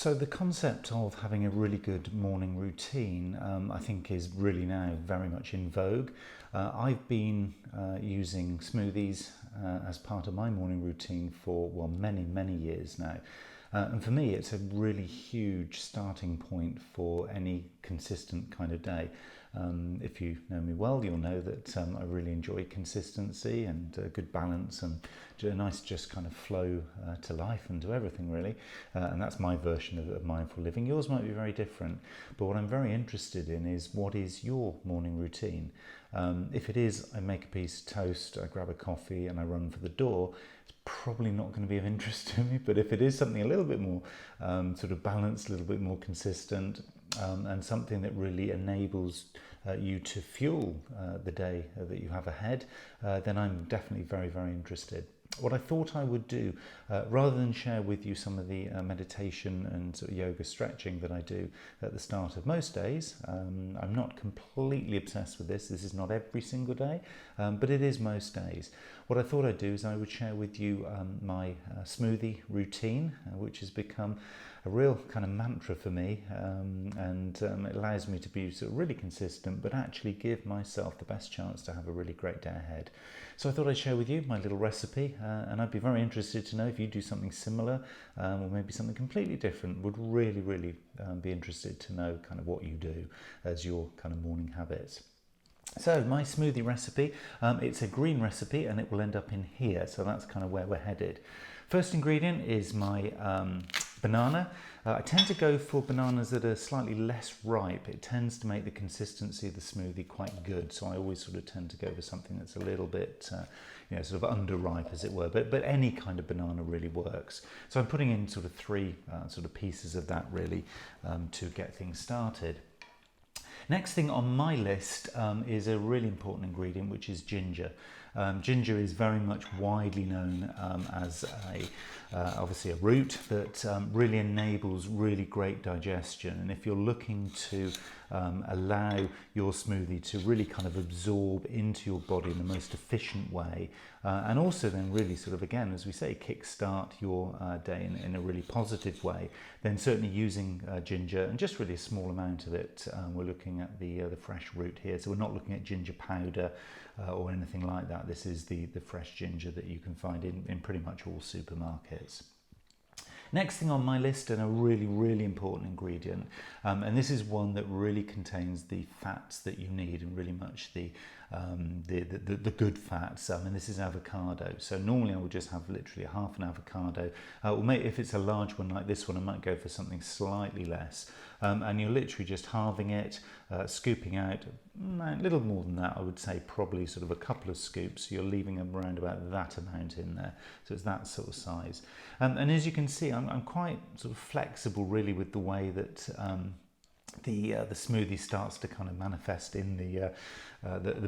So the concept of having a really good morning routine, I think, is really now very much in vogue. I've been using smoothies as part of my morning routine for, well, many years now. And for me, it's a really huge starting point for any consistent kind of day. If you know me well, you'll know that I really enjoy consistency and good balance and a nice just kind of flow to life and to everything really. And that's my version of mindful living. Yours might be very different, but what I'm very interested in is what is your morning routine? If it is, I make a piece of toast, I grab a coffee and I run for the door, it's probably not going to be of interest to me. But if it is something a little bit more sort of balanced, a little bit more consistent, and something that really enables you to fuel the day that you have ahead, then I'm definitely very interested. What I thought I would do, rather than share with you some of the meditation and sort of yoga stretching that I do at the start of most days, I'm not completely obsessed with this. This is not every single day, but it is most days. What I thought I'd do is I would share with you my smoothie routine, which has become a real kind of mantra for me, and it allows me to be sort of really consistent, but actually give myself the best chance to have a really great day ahead. So I thought I'd share with you my little recipe, and I'd be very interested to know if you do something similar, or maybe something completely different. Would really be interested to know kind of what you do as your kind of morning habits. So my smoothie recipe, it's a green recipe and it will end up in here, so that's kind of where we're headed. First ingredient is my banana. I tend to go for bananas that are slightly less ripe. It tends to make the consistency of the smoothie quite good, so I always sort of tend to go for something that's a little bit sort of underripe, as it were, but any kind of banana really works. So I'm putting in sort of three sort of pieces of that really to get things started. Next thing on my list is a really important ingredient, which is ginger. Ginger is very much widely known as obviously a root that really enables really great digestion. And if you're looking to allow your smoothie to really kind of absorb into your body in the most efficient way, and also then really sort of, again, as we say, kickstart your day in a really positive way, then certainly using ginger, and just really a small amount of it. We're looking at the fresh root here, so we're not looking at ginger powder or anything like that. This is the fresh ginger that you can find in pretty much all supermarkets. Next thing on my list, and a really important ingredient, and this is one that really contains the fats that you need, and really much the good fats, and this is avocado. So normally I would just have literally half an avocado, or maybe if it's a large one like this one, I might go for something slightly less, and you're literally just halving it, scooping out a little more than that. I would say probably sort of a couple of scoops, so you're leaving around about that amount in there, so it's that sort of size. And as you can see, I'm quite sort of flexible really with the way that the smoothie starts to kind of manifest in the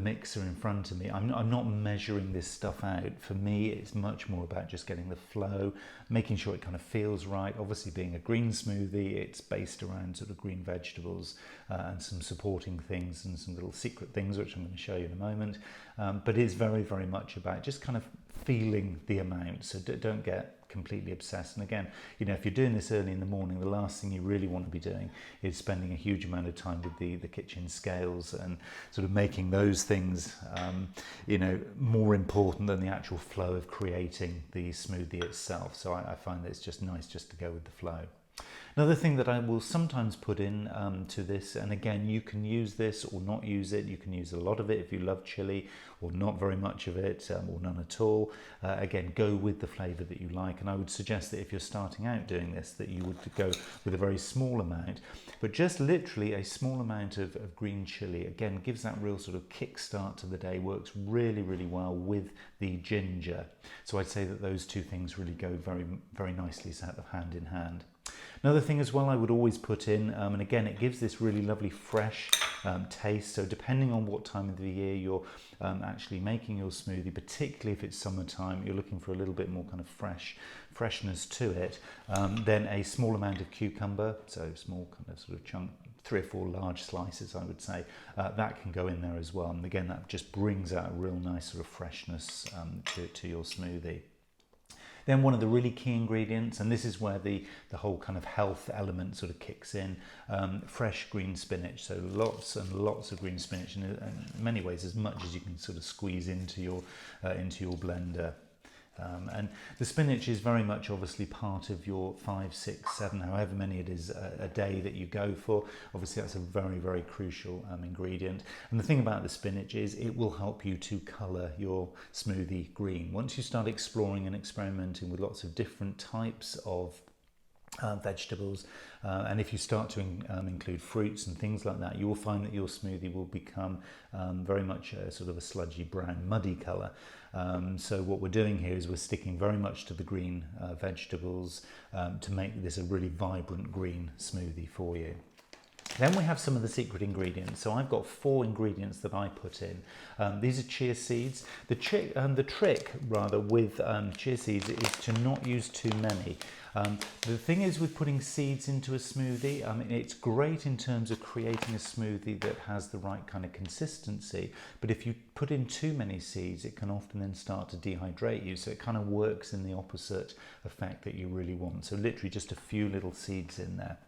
mixer in front of me. I'm not measuring this stuff out. For me, it's much more about just getting the flow, making sure it kind of feels right. Obviously, being a green smoothie, it's based around sort of green vegetables and some supporting things and some little secret things, which I'm going to show you in a moment. But it's very much about just kind of feeling the amount. So don't get completely obsessed. And again, if you're doing this early in the morning, the last thing you really want to be doing is spending a huge amount of time with the kitchen scales and sort of making those things more important than the actual flow of creating the smoothie itself. So I find that it's just nice just to go with the flow. Another thing that I will sometimes put in to this, and again, you can use this or not use it. You can use a lot of it if you love chili, or not very much of it, or none at all. Again, go with the flavour that you like. And I would suggest that if you're starting out doing this, that you would go with a very small amount, but just literally a small amount of green chili. Again, gives that real sort of kick start to the day, works really well with the ginger. So I'd say that those two things really go very nicely sort of hand in hand. Another thing as well I would always put in, and again it gives this really lovely fresh taste, so depending on what time of the year you're actually making your smoothie, particularly if it's summertime, you're looking for a little bit more kind of freshness to it, then a small amount of cucumber, so small kind of sort of chunk, 3 or 4 large slices I would say, that can go in there as well, and again that just brings out a real nice sort of freshness to your smoothie. Then one of the really key ingredients, and this is where the whole kind of health element sort of kicks in, fresh green spinach. So lots and lots of green spinach, and in many ways as much as you can sort of squeeze into your blender. And the spinach is very much obviously part of your 5, 6, 7, however many it is a day that you go for. Obviously that's a very, very crucial ingredient. And the thing about the spinach is it will help you to colour your smoothie green. Once you start exploring and experimenting with lots of different types of vegetables, and if you start to include fruits and things like that, you will find that your smoothie will become very much a sort of a sludgy brown muddy colour. So what we're doing here is we're sticking very much to the green vegetables to make this a really vibrant green smoothie for you. Then we have some of the secret ingredients. So I've got 4 ingredients that I put in. These are chia seeds. The trick rather with chia seeds is to not use too many. The thing is with putting seeds into a smoothie, it's great in terms of creating a smoothie that has the right kind of consistency, but if you put in too many seeds, it can often then start to dehydrate you, so it kind of works in the opposite effect that you really want. So literally just a few little seeds in there.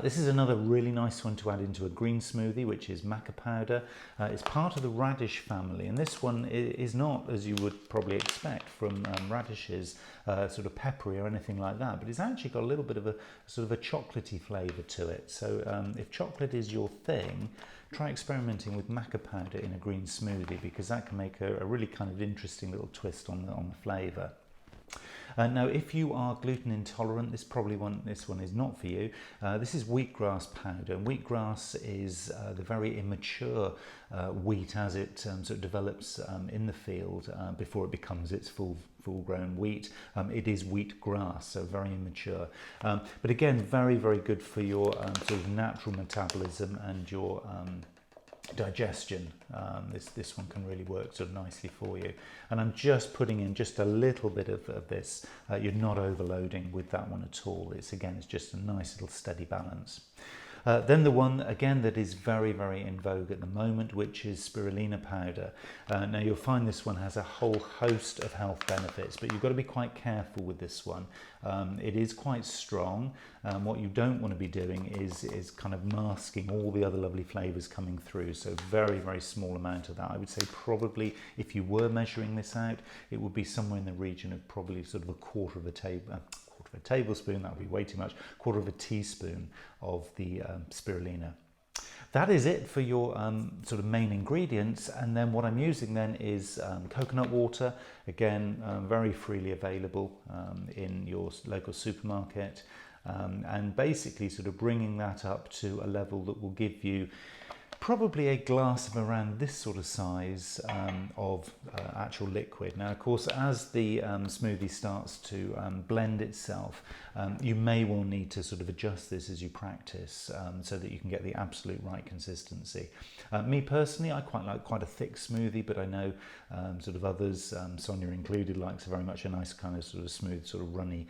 This is another really nice one to add into a green smoothie, which is Maca powder. It's part of the radish family, and this one is not, as you would probably expect from radishes, sort of peppery or anything like that, but it's actually got a little bit of a sort of a chocolatey flavour to it. So if chocolate is your thing, try experimenting with Maca powder in a green smoothie, because that can make a really kind of interesting little twist on the flavour. Now, if you are gluten intolerant, this one is not for you. This is wheatgrass powder. And wheatgrass is the very immature wheat as it sort of develops in the field before it becomes its full-grown wheat. It is wheatgrass, so very immature. But again, very, very good for your sort of natural metabolism and your digestion. This one can really work sort of nicely for you, and I'm just putting in just a little bit of this. You're not overloading with that one at all. It's just a nice little steady balance. Then the one again that is very, very in vogue at the moment, which is spirulina powder. Now you'll find this one has a whole host of health benefits, but you've got to be quite careful with this one. It is quite strong. What you don't want to be doing is kind of masking all the other lovely flavours coming through. So very, very small amount of that. I would say probably if you were measuring this out, it would be somewhere in the region of probably sort of a quarter of a tablespoon, that would be way too much, quarter of a teaspoon of the spirulina. That is it for your sort of main ingredients, and then what I'm using then is coconut water, again very freely available in your local supermarket, and basically sort of bringing that up to a level that will give you probably a glass of around this sort of size of actual liquid. Now, of course, as the smoothie starts to blend itself, you may well need to sort of adjust this as you practice so that you can get the absolute right consistency. Me personally, I quite like quite a thick smoothie, but I know sort of others, Sonia included, likes very much a nice kind of sort of smooth, sort of runny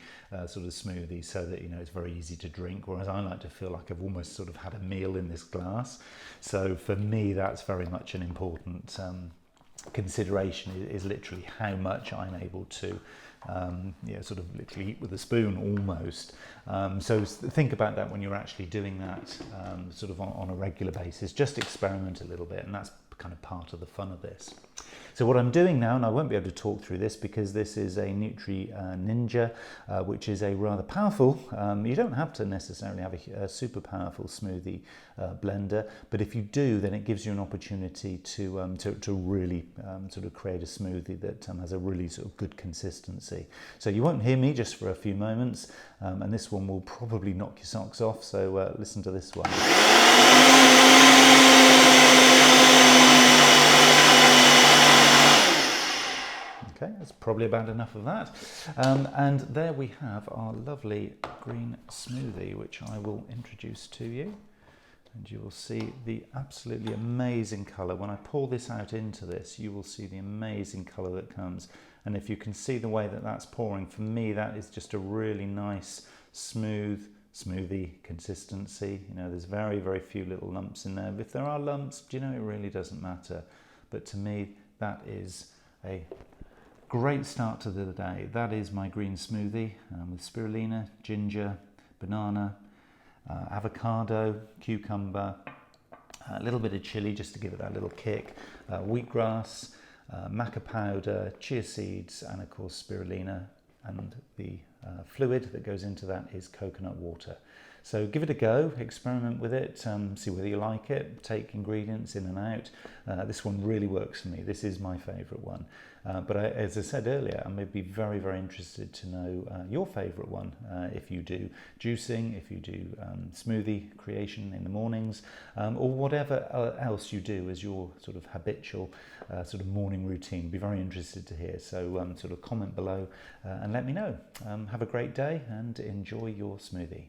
sort of smoothie, so that, you know, it's very easy to drink, whereas I like to feel like I've almost sort of had a meal in this glass. So for me, that's very much an important consideration, is literally how much I'm able to sort of literally eat with a spoon almost. So think about that when you're actually doing that sort of on a regular basis. Just experiment a little bit, and that's kind of part of the fun of this. So what I'm doing now, and I won't be able to talk through this because this is a Nutri Ninja, which is a rather powerful, you don't have to necessarily have a super powerful smoothie blender, but if you do, then it gives you an opportunity to really sort of create a smoothie that has a really sort of good consistency. So you won't hear me just for a few moments, and this one will probably knock your socks off, so listen to this one. Okay, that's probably about enough of that. And there we have our lovely green smoothie, which I will introduce to you. And you will see the absolutely amazing colour. When I pour this out into this, you will see the amazing colour that comes. And if you can see the way that that's pouring, for me, that is just a really nice, smooth smoothie consistency. You know, there's very, very few little lumps in there. If there are lumps, do you know, it really doesn't matter. But to me, that is a Great start to the day. That is my green smoothie with spirulina, ginger, banana, avocado, cucumber, a little bit of chili just to give it that little kick, wheatgrass, maca powder, chia seeds, and of course spirulina, and the fluid that goes into that is coconut water. So give it a go, experiment with it, see whether you like it, take ingredients in and out. This one really works for me. This is my favourite one. But as I said earlier, I may be very, very interested to know your favourite one. If you do juicing, if you do smoothie creation in the mornings, or whatever else you do as your sort of habitual sort of morning routine. Be very interested to hear. So sort of comment below and let me know. Have a great day and enjoy your smoothie.